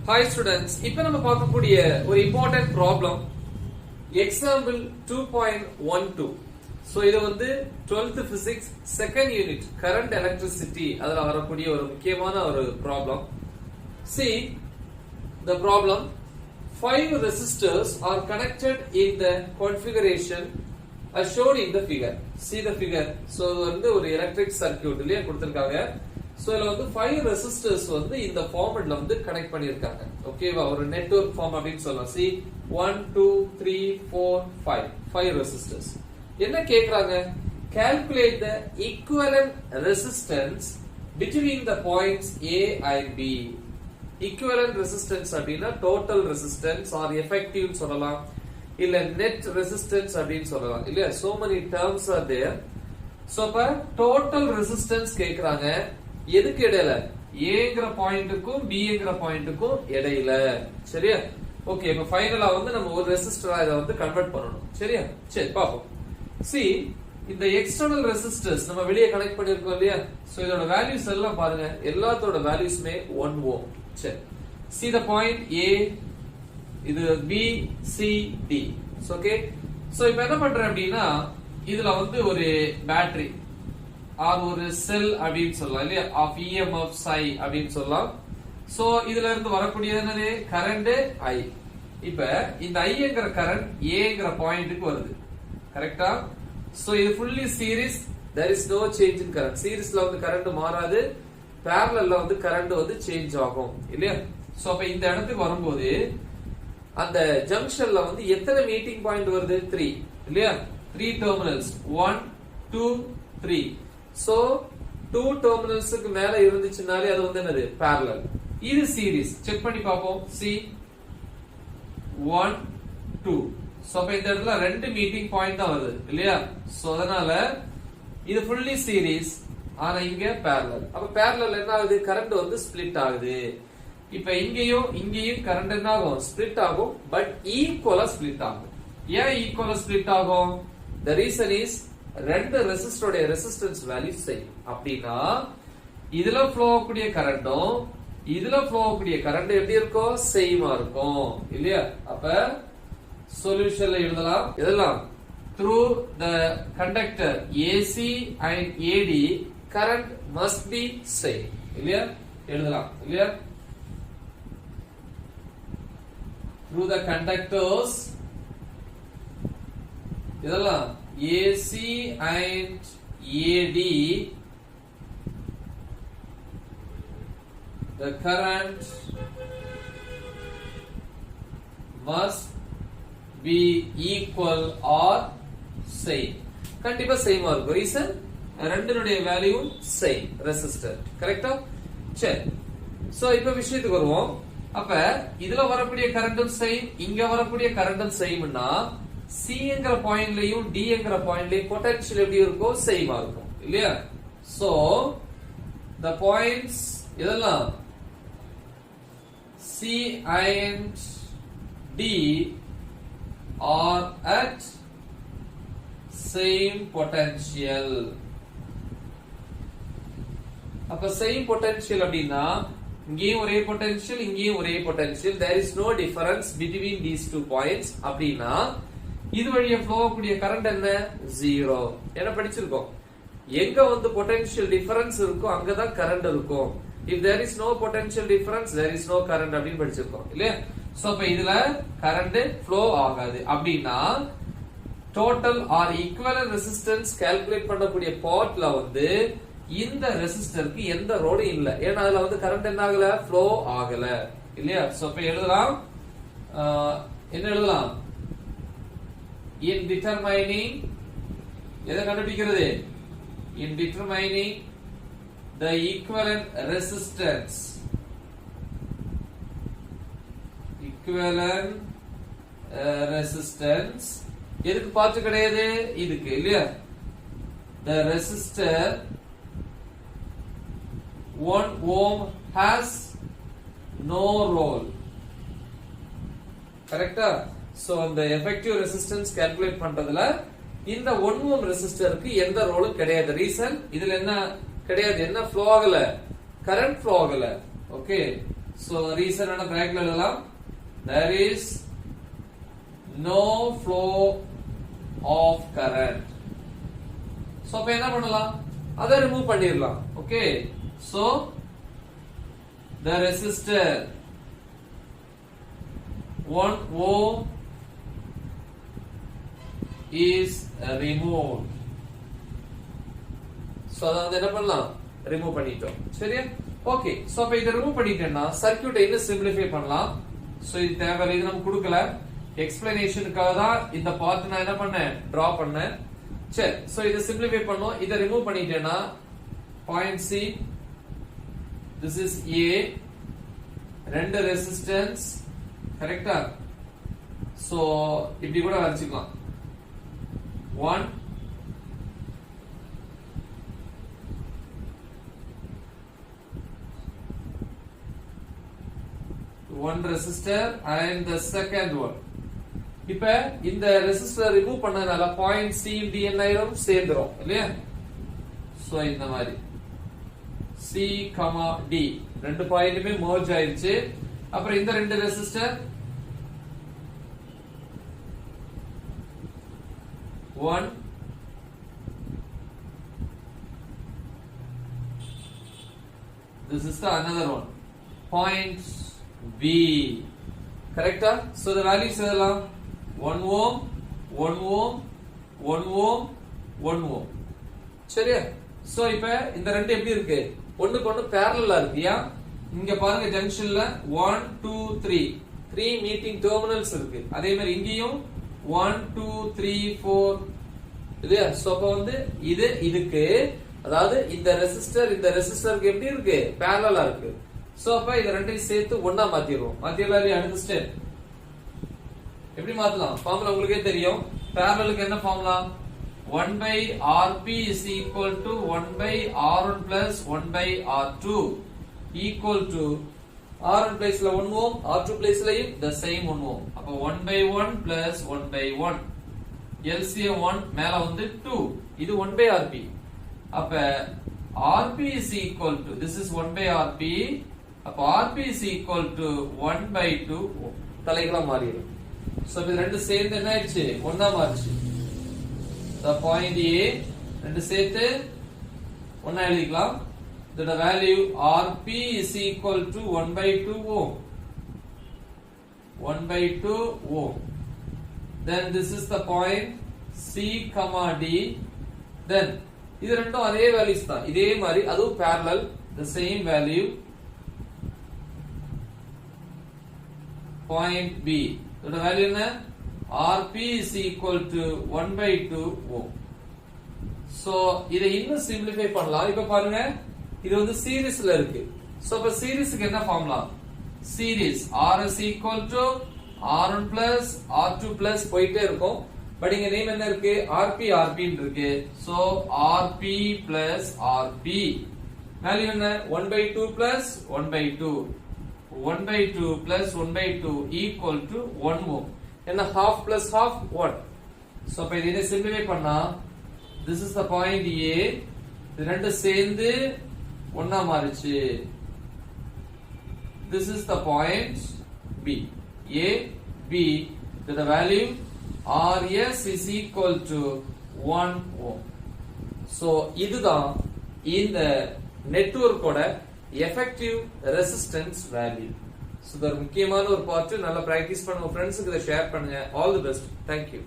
Hi students, இப்போ நம்ம பார்க்கக்கூடிய ஒரு important problem example 2.12. So இது வந்து 12th physics second unit current electricity அதுல வரக்கூடிய ஒரு முக்கியமான ஒரு problem. See the problem, 5 resistors are connected in the configuration as shown in the figure. See the figure. So இது வந்து ஒரு electric circuit இல்லையா கொடுத்திருக்காங்க. So இதுல வந்து 5 resistors வந்து இந்த ஃபார்மட்ல வந்து கனெக்ட் பண்ணிருக்காங்க. ஓகேவா, ஒரு நெட்வொர்க் ஃபார்ம் அப்படினு சொல்லலாம். See 1 2 3 4 5 resistors. என்ன கேக்குறாங்க? Calculate the equivalent resistance between the points A and B. Equivalent resistance அப்படினா total resistance or effective சொல்லலாம், இல்ல net resistance அப்படினு சொல்லலாம். இல்லையா, so many terms are there. So அப்ப total resistance கேக்குறாங்க. எதுக்கு இடையில? ஏங்கிற பாயிண்ட்டுக்கும் பிங்கிற பாயிண்ட்டுக்கும் இடையில. சரியா? ஓகே, இப்ப ஃபைனலா வந்து நம்ம ஒரு ரெசிஸ்டரா இத வந்து கன்வெர்ட் பண்ணனும். சரியா? சரி பாப்போம். See இந்த எக்ஸ்டர்னல் ரெசிஸ்டர்ஸ் நம்ம வெளியே கனெக்ட் பண்ணிருக்கோம் இல்லையா? சோ இதோட வேல்யூஸ் எல்லாம் பாருங்க, எல்லாத்தோட வேல்யூஸ்மே 1 ohm. சரி. See the point A, இது B C D. Okay. So இப்போ என்ன பண்றேன் அப்படினா இதுல வந்து ஒரு பேட்டரி ஆர் ஒரு செல் அப்படினு சொல்லலாம் இல்லையா, ஆஃப் EMF psi அப்படினு சொல்லலாம். சோ இதுல இருந்து வரக்கூடியது என்னது? Current I. இப்போ இந்த Iங்கிற கரண்ட் Aங்கிற பாயிண்ட்க்கு வருது. கரெக்ட்டா? சோ இது fully series, there is no change in current. சீரிஸ்ல வந்து கரண்ட் மாறாது, parallelல வந்து கரண்ட் வந்து சேஞ்ச் ஆகும் இல்லையா? சோ அப்ப இந்த இடத்துக்கு வரும்போது அந்த ஜங்ஷன்ல வந்து எத்தனை மீட்டிங் பாயிண்ட் வருது? 3 இல்லையா? 3 டெர்மினல்ஸ் 1 2 3. சோ 2 டெர்மினல்ஸ்க்கு மேல இருந்துச்சுனாலே அது வந்து என்னது? parallel. இது சீரிஸ். செக் பண்ணி பாப்போம். see 1 2. சோ அப்ப இந்த இடத்துல ரெண்டு மீட்டிங் பாயிண்ட் தான் வருது இல்லையா? சோ அதனால இது fully series, ஆனா இங்க parallel. அப்ப parallel என்ன ஆகுது? கரண்ட் வந்து ஸ்ப்ளிட் ஆகுது. இப்ப இங்கேயும் கரண்ட் என்ன ஆகும்? ஸ்ப்ளிட் ஆகும், பட் ஈக்குவலா ஸ்ப்ளிட் ஆகும். ஏன் ஈக்குவலா ஸ்ப்ளிட் ஆகும்? the reason is ரெண்டு ரெசிஸ்டரோட ரெசிஸ்டன்ஸ் வேல்யூ சேம். அப்படினா இதுல ஃப்ளோ ஆகக்கூடிய கரண்டும் இதுல ஃப்ளோ ஆகக்கூடிய கரண்ட் எப்படி இருக்கும்? சேமா இருக்கும் இல்லையா? அப்ப சொல்யூஷன்ல எழுதலாம் through the conductor AC and AD current must be same இல்லையா? எழுதலாம் இல்லையா? through the conductors இதெல்லாம் AC and AD the current must be equal or same. கண்டிப்பா சேமா இருக்கும். ரீசன் ரெண்டுனுடைய வேல்யூ சேம், ரெசிஸ்டர். கரெக்ட்டா? சரி. சோ இப்போ விஷயத்துக்கு வருவோம். அப்ப இதுல வரக்கூடிய கரண்டும் சேம், இங்க வரக்கூடிய கரண்டும் சேம்னா Cங்கிற பாயிண்ட்லயும் Dங்கிற பாயிண்ட்லயும் பொட்டன்ஷியல் எப்படி இருக்கும்? சேமா இருக்கும் இல்லையா? சோ the points இதெல்லாம் C and D are at same potential. அப்ப same potential அப்படினா இங்கேயும் ஒரே பொட்டன்ஷியல், இங்கேயும் ஒரே potential, there is no difference between these two points. அப்படினா இது வழியா ஃப்ளோ ஆகக்கூடிய கரண்ட் என்ன? 0. என்ன படிச்சிருக்கோம்? எங்க வந்து பொட்டன்ஷியல் டிஃபரன்ஸ் இருக்கோ அங்கதான் கரண்ட் இருக்கும். if there is no potential difference there is no current அப்படினு படிச்சிருக்கோம் இல்லையா? சோ அப்ப இதுல கரண்ட் ஃப்ளோ ஆகாது. அப்படினா total R equivalent resistance calculate பண்ணக்கூடிய பார்ட்ல வந்து இந்த ரெசிஸ்டருக்கு எந்த ரோடும் இல்ல. ஏன்னா அதுல வந்து கரண்ட் என்ன ஆகல? ஃப்ளோ ஆகல இல்லையா? சோ அப்ப எழுதலாம், என்ன எழுதலாம்? in determining எதை கண்டுபிடிக்கிறது? in determining the equivalent resistance எதுக்கு பார்த்து கிடையாது? இதுக்கு இல்லையா? the resistor 1 ohm has no role. கரெக்ட்டா? சோ அந்த எஃபெக்டிவ் ரெசிஸ்டன்ஸ் கால்குலேட் பண்றதுல இந்த 1 ohm ரெசிஸ்டருக்கு எந்த ரோலும் கிடையாது. ரீசன் இதுல என்ன கிடையாது? என்ன ஃப்ளோ ஆகல? கரண்ட் ஃப்ளோ ஆகல. ஓகே, So reason என்ன bracketல எழுதலாம், there is no flow of current. So அப்ப என்ன பண்ணலாம், அதை ரிமூவ் பண்ணிடலாம். Okay, so the resistor 1 ohm is removed. So அத என்ன பண்ணலாம், ரிமூவ் பண்ணிட்டோம். சரியா? ஓகே, சோ அப்ப இத ரிமூவ் பண்ணிட்டேன்னா சர்க்யூட்டை இன்னும் சிம்பிளிஃபை பண்ணலாம். சோ இது தேவையில்லை, இது நம்ம கொடுக்கல, எக்ஸ்பிளனேஷனுக்காக தான் இந்த பார்ட் நான் என்ன பண்ணேன், டிரா பண்ணேன். சரி, சோ இத சிம்பிளிஃபை பண்ணோம். இத ரிமூவ் பண்ணிட்டேன்னா point C, this is A, ரெண்டு ரெசிஸ்டன்ஸ், கரெக்ட்டா? சோ இப்படி கூட வச்சுக்கலாம், 1 resistor and the second one. இப்ப இந்த ரெசிஸ்டர் ரிமூவ் பண்ணதுனால பாயிண்ட் சி டி என்ன ஆயிரும், சேர்ந்துரும் இல்லையா? சோ இந்த மாதிரி சி கமா டி ரெண்டு பாயிண்ட்டுமே மர்ஜ் ஆயிருச்சு. அப்புறம் இந்த ரெண்டு resistor 1 this is the another one, point B, correcta? So the values எல்லாம் 1 ohm 1 ohm 1 ohm 1 ohm. சரியா? சோ இப்ப இந்த ரெண்டு எப்படி இருக்கு, ஒண்ணுக்கு ஒண்ணு parallel-ஆ இருக்குயா. இங்க பாருங்க ஜங்ஷன்ல 1 2 3 மீட்டிங் டெர்மினல்ஸ் இருக்கு. அதே மாதிரி இங்கேயும் 1 2 3 4 இல்லையா? சோ அப்ப வந்து இது இதுக்கு, அதாவது இந்த ரெசிஸ்டருக்கு எப்படி இருக்கு, parallel-ஆ இருக்கு. சோ அப்ப இத ரெண்டையும் சேர்த்து ஒண்ணா மாத்திடுவோம். மாத்திரலாம் இல்லையா? அடுத்த ஸ்டெப் எப்படி மாத்தலாம், ஃபார்முலா உங்களுக்கே தெரியும். parallelக்கு என்ன formula, 1 by Rp is equal to 1 by R1 plus 1 by R2 equal to R1 placeல 1 ohm, R2 placeலயும் the same 1 ohm. அப்ப 1 by 1 plus 1 by 1, LCM 1 மேல வந்து 2, இது 1 by Rp. அப்ப Rp is equal to, this is 1 by Rp, அப்ப Rp is equal to 1 by 2 ohm. தலைகளா மாறிடும். So இது ரெண்டு சேர்ந்து என்ன ஆயிடுச்சு, ஒண்ணா மாறிச்சு. the point A ரெண்டு சேர்த்து ஒண்ணா எழுதிக்கலாம். the value Rp is equal to 1 by 2 ohm, 1 by 2 ohm. then this is the point C comma D. then இது ரெண்டும் அதே வேல்யூஸ் தான், இதே மாதிரி அதுவும் parallel, the same value. point B இதோட வேல்யூ என்ன, Rp is equal to 1 by 2 ohm. So இதை இன்னும் சிம்பிளிஃபை பண்ணலாம். இப்ப பாருங்க இது வந்து சீரிஸ்ல இருக்கு. சோ அப்ப சீரிஸ்க்கு என்ன formula, series Rs equal to R1 plus R2 plus போயிட்டே இருக்கும். பட் இங்க நேம் என்ன இருக்கு, Rp ன்னு இருக்கு. So Rp plus Rp value என்ன, 1 by 2 plus 1 by 2, 1 by 2 plus 1 by 2 equal to 1 ohm. என்ன half plus half 1. சோ அப்ப இதை சிம்பிளிஃபை பண்ணா this is the point A, இது ரெண்டு சேர்ந்து ஒண்ணா மாறிச்சு. this is the point B, A B, the value Rs is equal to 1 ohm. So இதுதான் இந்த நெட்வொர்க்கோட effective resistance value. So, இது ஒரு முக்கியமான ஒரு பார்ட். நல்லா பிராக்டீஸ் பண்ணுங்க, ஃப்ரெண்ட்ஸ்க்கு இத ஷேர் பண்ணுங்க. All the best. Thank you.